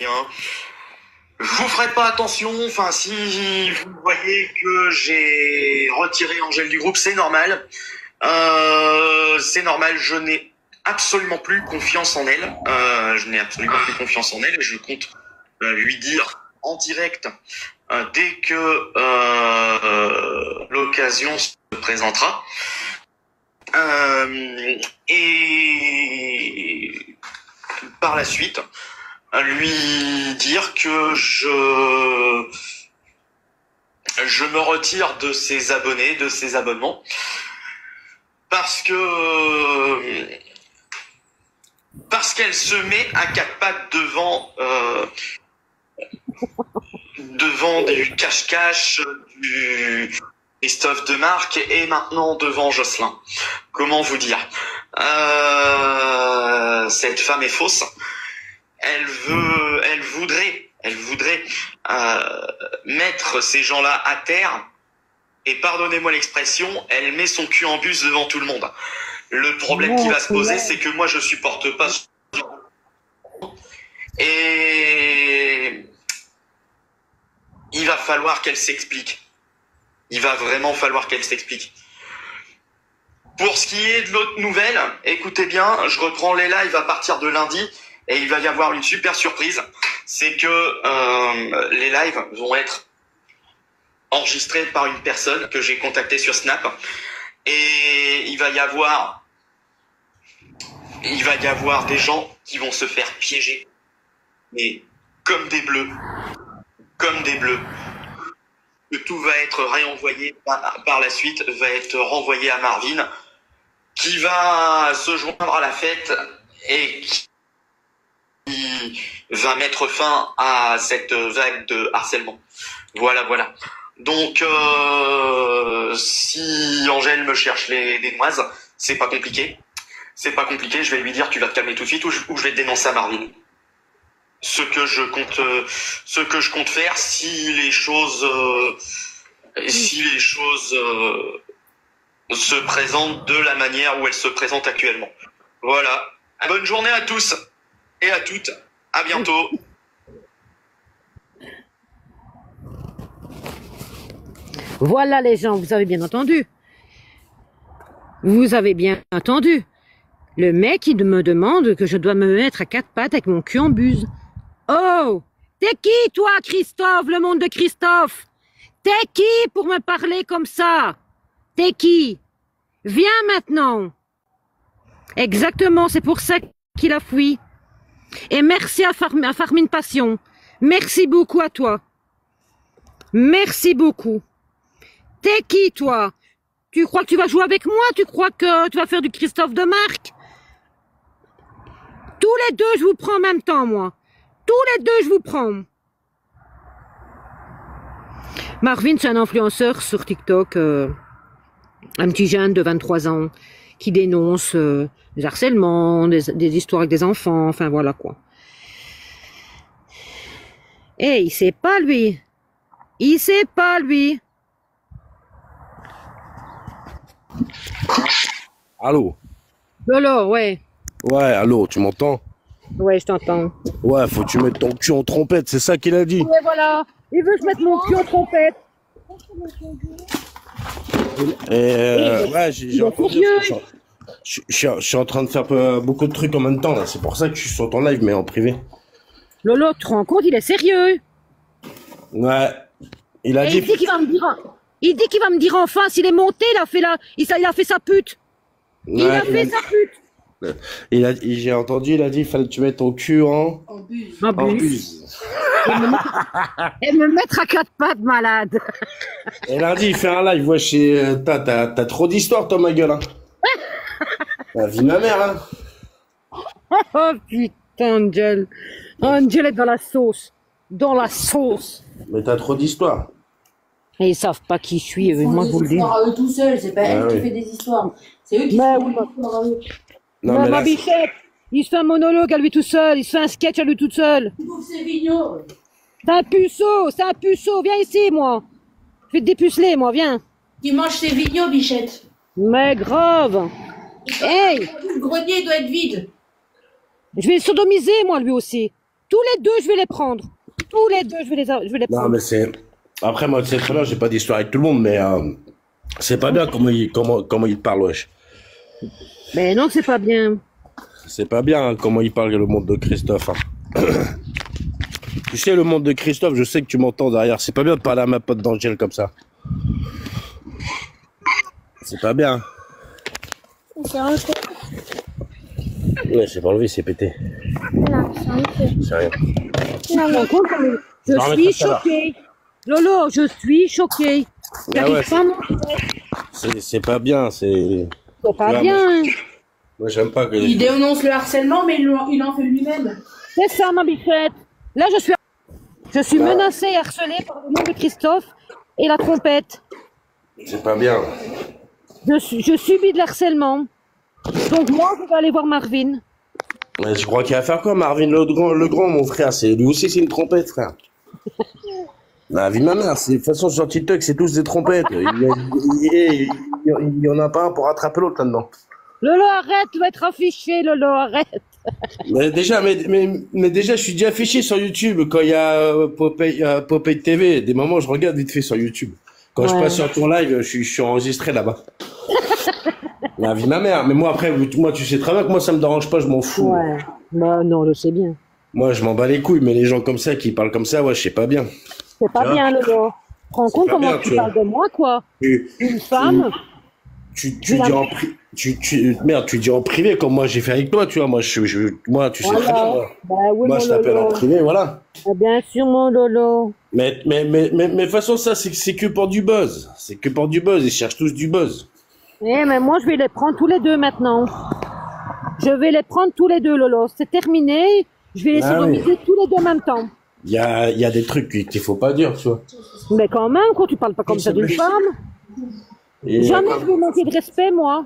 Je vous ferai pas attention, enfin si vous voyez que j'ai retiré Angèle du groupe, c'est normal. C'est normal, je n'ai absolument plus confiance en elle. Je n'ai absolument plus confiance en elle et je compte lui dire en direct dès que l'occasion se présentera. Et par la suite, lui dire que je me retire de ses abonnés, de ses abonnements, parce qu'elle se met à quatre pattes devant du cache-cache, du Christophe Demarque et maintenant devant Jocelyn. Comment vous dire, cette femme est fausse. Elle voudrait mettre ces gens-là à terre. Et pardonnez-moi l'expression, elle met son cul en bus devant tout le monde. Le problème qui va se poser, c'est que moi je supporte pas. Et il va falloir qu'elle s'explique. Il va vraiment falloir qu'elle s'explique. Pour ce qui est de l'autre nouvelle, écoutez bien, je reprends les lives à partir de lundi et il va y avoir une super surprise. C'est que les lives vont être enregistrés par une personne que j'ai contactée sur Snap et il va y avoir des gens qui vont se faire piéger, mais comme des bleus. Que tout va être réenvoyé par la suite, va être renvoyé à Marvin, qui va se joindre à la fête et qui va mettre fin à cette vague de harcèlement. Voilà. Donc, si Angèle me cherche les noises, c'est pas compliqué. Je vais lui dire tu vas te calmer tout de suite ou je vais te dénoncer à Marvin. Ce que je compte faire si les choses se présentent de la manière où elles se présentent actuellement. Voilà. Bonne journée à tous et à toutes. À bientôt. Voilà les gens, vous avez bien entendu. Vous avez bien entendu. Le mec, il me demande que je dois me mettre à quatre pattes avec mon cul en buse. Oh, t'es qui toi, Christophe, le monde de Christophe? T'es qui pour me parler comme ça? T'es qui? Viens maintenant. Exactement, c'est pour ça qu'il a fui. Et merci à Farmine Passion. Merci beaucoup à toi. Merci beaucoup. T'es qui toi? Tu crois que tu vas jouer avec moi? Tu crois que tu vas faire du Christophe Demarque? Tous les deux, je vous prends en même temps, moi. Tous les deux, je vous prends. Marvin, c'est un influenceur sur TikTok, un petit jeune de 23 ans, qui dénonce des harcèlements, des histoires avec des enfants, enfin voilà quoi. Et il sait pas lui. Allô? Lolo, ouais. Ouais, allô, tu m'entends? Ouais, je t'entends. Ouais, faut que tu mettes ton cul en trompette, c'est ça qu'il a dit. Ouais, voilà. Il veut que je mette mon cul en trompette. Ouais, j'ai entendu. Je suis en train de faire beaucoup de trucs en même temps, là. C'est pour ça que je suis sur ton live, mais en privé. Lolo, tu te rends compte, il est sérieux. Ouais. Il a dit... Il dit qu'il va me dire... Il dit qu'il va me dire enfin s'il est monté, il a fait sa pute. Ouais, il a fait sa pute. J'ai entendu, il a dit, il fallait que tu mettes ton cul en buse. En buse. Et me mettre à quatre pattes, malade. Et lundi, il fait un live, wesh, t'as trop d'histoires, toi, ma gueule, hein. La vie de ma mère, hein. Oh, putain, Angel. Angel est dans la sauce. Dans la sauce. Mais t'as trop d'histoires. Et ils savent pas qui je suis, moi je vous le dis. Ils font des histoires à eux tout seuls, c'est pas elle qui fait des histoires. C'est eux qui font des histoires à eux. Non, ma bichette, il se fait un monologue à lui tout seul, il se fait un sketch à lui tout seul. C'est Vigneault. C'est un puceau, viens ici, moi. Je vais te dépuceler, moi, viens. Qui mange ses Vigneault, bichette. Mais grave. Hey. Le grenier doit être vide. Je vais le sodomiser, moi, lui aussi. tous les deux, je vais les prendre. Tous les deux, je vais les prendre. Non, mais c'est... Après, moi, tu sais très bien, j'ai pas d'histoire avec tout le monde, mais c'est pas bien comment il parle, wesh. Mais non, c'est pas bien. C'est pas bien hein, comment il parle le monde de Christophe. Hein. Tu sais, le monde de Christophe, je sais que tu m'entends derrière. C'est pas bien de parler à ma pote d'Angèle comme ça. C'est pas bien. Ouais, c'est pas enlevé, c'est pété. Non, c'est un peu. C'est rien. Je suis choquée. Lolo, je suis choquée. Ah ouais, J'arrive pas à m'en c'est pas bien, c'est... C'est pas Ouais, bien. Moi, j'aime pas que... Il dénonce le harcèlement, mais il en fait lui-même. C'est ça, ma bichette. Là, je suis menacée et harcelée par le nom de Christophe et la trompette. C'est pas bien. Je subis de l'harcèlement. Donc moi, je vais aller voir Marvin. Mais je crois qu'il va faire quoi, Marvin le grand, mon frère? Lui aussi, c'est une trompette, frère. La vie de ma mère, de toute façon, sur TikTok, c'est tous des trompettes. Il y en a pas un pour rattraper l'autre là-dedans. Lolo, arrête, tu vas être affiché, Lolo, arrête. Mais déjà, déjà, je suis déjà affiché sur YouTube quand il y a Popeye TV. Des moments, je regarde vite fait sur YouTube. Quand je passe sur ton live, je suis enregistré là-bas. La vie de ma mère. Mais moi, après, moi, tu sais très bien que moi, ça me dérange pas, je m'en fous. Ouais. Bah non, je sais bien. Moi, je m'en bats les couilles, mais les gens comme ça, qui parlent comme ça, ouais, je sais pas bien. C'est pas bien, Lolo. Rends compte pas comment bien, tu parles de moi, quoi. Une femme. Tu dis merde, tu dis en privé comme moi j'ai fait avec toi, tu vois. Moi, moi tu sais très bien. Bah, oui, moi, je t'appelle en privé, voilà. Ah, bien sûr, mon Lolo. Mais de toute façon, ça, c'est que pour du buzz. C'est que pour du buzz. Ils cherchent tous du buzz. Eh, mais moi, je vais les prendre tous les deux maintenant. Je vais les prendre tous les deux, Lolo. C'est terminé. Je vais les sodomiser tous les deux en même temps. Il y a des trucs qu'il faut pas dire, tu vois. Mais quand même, quoi, tu parles pas comme ça d'une femme. Jamais je lui ai manqué de respect, moi.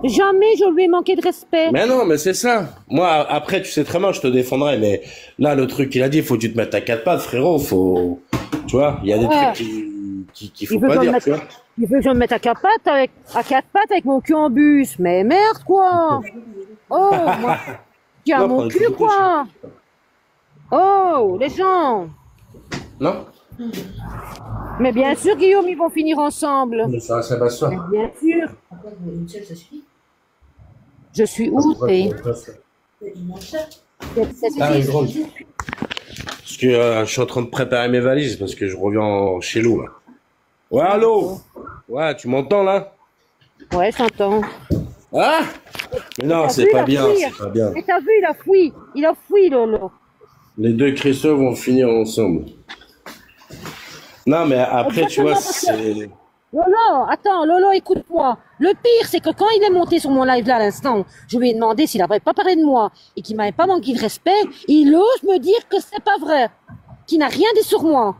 Jamais je lui ai manqué de respect. Mais non, mais c'est ça. Moi, après, tu sais très bien, je te défendrai. Mais là, le truc qu'il a dit, faut que tu te mettes à quatre pattes, frérot. Faut, tu vois, il y a des trucs qu'il faut pas dire, tu vois. Il veut que je me mette à quatre pattes avec mon cul en bus. Mais merde, quoi. Oh, moi, tiens, mon cul, quoi. Oh, les gens. Non? Mais bien sûr, Guillaume, ils vont finir ensemble. Mais ça passe pas. Bien sûr. Une seule, ça suffit. Je suis outrée. Parce que je suis en train de préparer mes valises parce que je reviens chez nous, là. Ouais, allô? Ouais, tu m'entends, là? Ouais, j'entends. Ah! Mais non, c'est pas bien, c'est pas bien. Mais t'as vu, il a fui, Lolo. Les deux Christophe vont finir ensemble. Non, mais après, tu vois, c'est... Lolo, attends, Lolo, écoute-moi. Le pire, c'est que quand il est monté sur mon live là à l'instant, je lui ai demandé s'il n'avait pas parlé de moi et qu'il m'avait pas manqué de respect, il ose me dire que c'est pas vrai, qu'il n'a rien dit sur moi.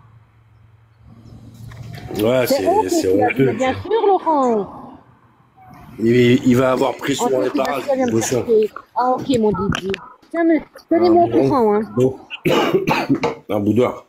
Ouais, c'est honteux. Bien sûr, Laurent. Il va avoir pris souvent les parages. Ah, ok, mon Didi. Tiens, tenez-moi au courant, hein. Un boudoir.